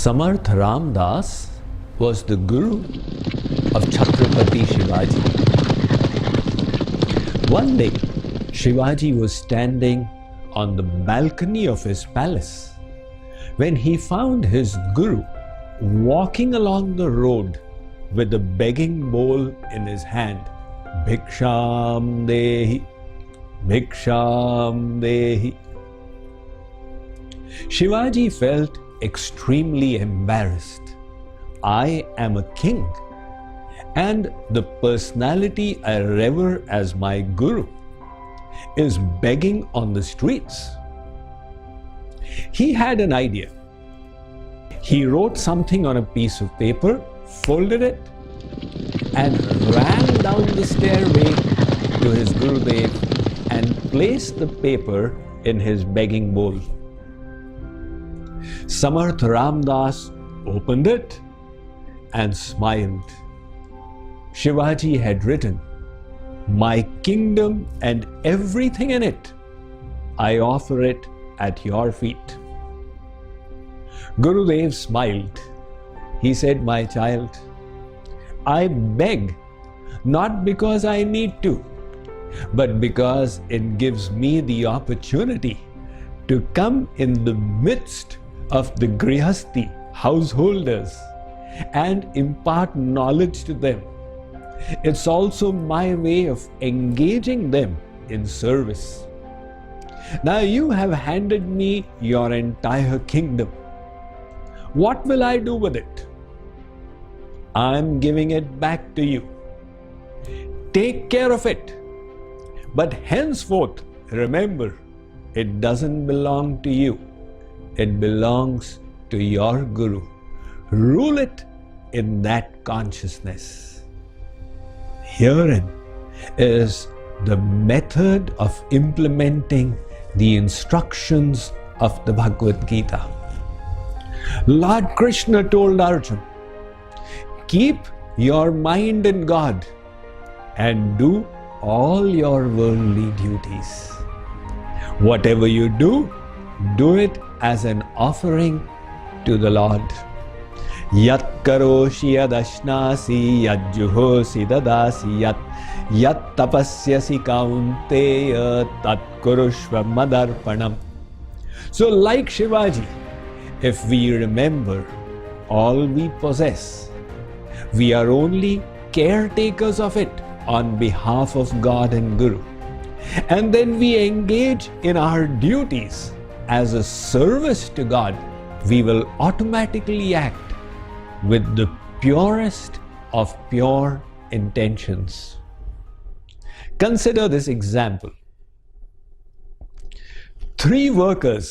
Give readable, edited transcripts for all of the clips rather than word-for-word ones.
Samarth Ramdas was the guru of Chhatrapati Shivaji. One day, Shivaji was standing on the balcony of his palace when he found his guru walking along the road with a begging bowl in his hand. Bhiksham dehi, Bhiksham dehi. Shivaji felt extremely embarrassed. I am a king, and the personality I revere as my guru is begging on the streets. He had an idea. He wrote something on a piece of paper, folded it, and ran down the stairway to his Gurudev and placed the paper in his begging bowl. Samarth Ramdas opened it and smiled. Shivaji had written, "My kingdom and everything in it, I offer it at your feet." Gurudev smiled. He said, "My child, I beg not because I need to, but because it gives me the opportunity to come in the midst of the Grihasti householders and impart knowledge to them. It's also my way of engaging them in service. Now you have handed me your entire kingdom. What will I do with it? I'm giving it back to you. Take care of it. But henceforth, remember, it doesn't belong to you. It belongs to your Guru. Rule it in that consciousness." Herein is the method of implementing the instructions of the Bhagavad Gita. Lord Krishna told Arjuna, "Keep your mind in God and do all your worldly duties. Whatever you do it as an offering to the Lord. Yat karoshi yad ashnasi yad juhosi dadasi yat tapasyasi kaunteya tat kurushva madarpanam." So like Shivaji, if we remember all we possess, we are only caretakers of it on behalf of God and Guru. And then we engage in our duties as a service to God, we will automatically act with the purest of pure intentions. Consider this example. 3 workers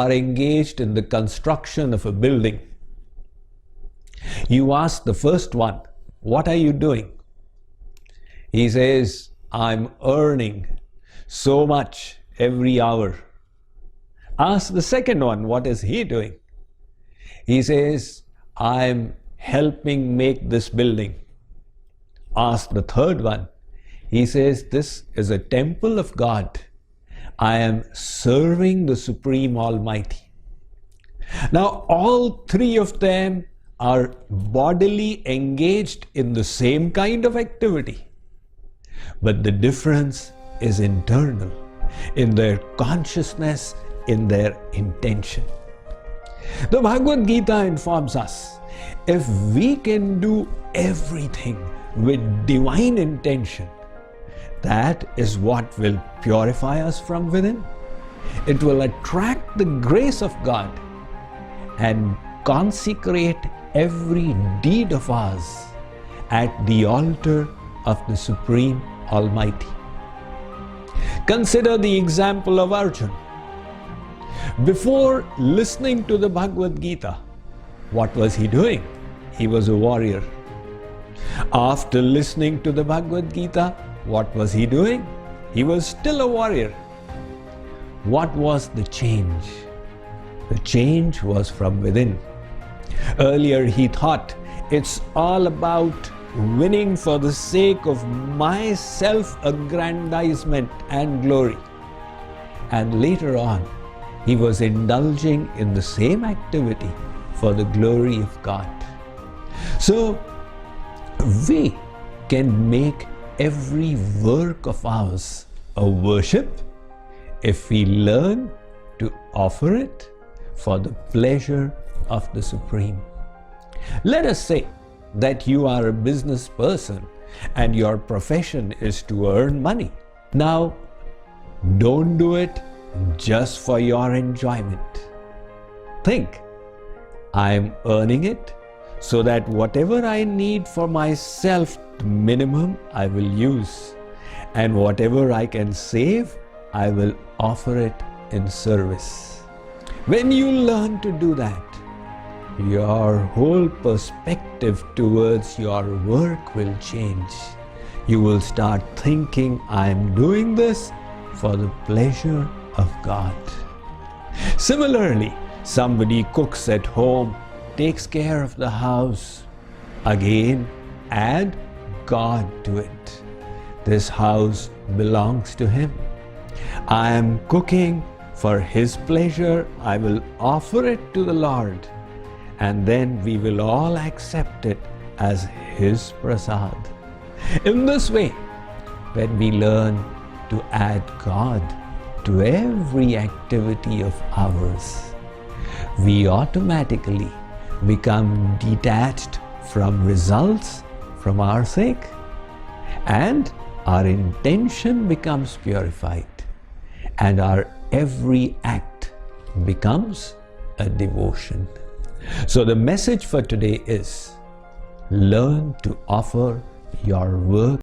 are engaged in the construction of a building. You ask the first one, "What are you doing?" He says, "I'm earning so much every hour." Ask the second one, what is he doing? He says, "I'm helping make this building." Ask the third one. He says, "This is a temple of God. I am serving the Supreme Almighty." Now, all 3 of them are bodily engaged in the same kind of activity. But the difference is internal, in their consciousness, in their intention. The Bhagavad Gita informs us, if we can do everything with divine intention, that is what will purify us from within. It will attract the grace of God and consecrate every deed of ours at the altar of the Supreme Almighty. Consider the example of Arjuna. Before listening to the Bhagavad Gita, what was he doing? He was a warrior. After listening to the Bhagavad Gita, what was he doing? He was still a warrior. What was the change? The change was from within. Earlier he thought it's all about winning for the sake of my self-aggrandizement and glory. And later on, he was indulging in the same activity for the glory of God. So we can make every work of ours a worship if we learn to offer it for the pleasure of the Supreme. Let us say that you are a business person and your profession is to earn money. Now, don't do it just for your enjoyment. Think, I am earning it so that whatever I need for myself, the minimum I will use, and whatever I can save, I will offer it in service. When you learn to do that, your whole perspective towards your work will change. You will start thinking, I am doing this for the pleasure of God. Similarly, somebody cooks at home, takes care of the house. Again, add God to it. This house belongs to Him. I am cooking for His pleasure. I will offer it to the Lord. And then we will all accept it as His prasad. In this way, when we learn to add God to every activity of ours, we automatically become detached from results from our sake, and our intention becomes purified, and our every act becomes a devotion. So the message for today is, learn to offer your work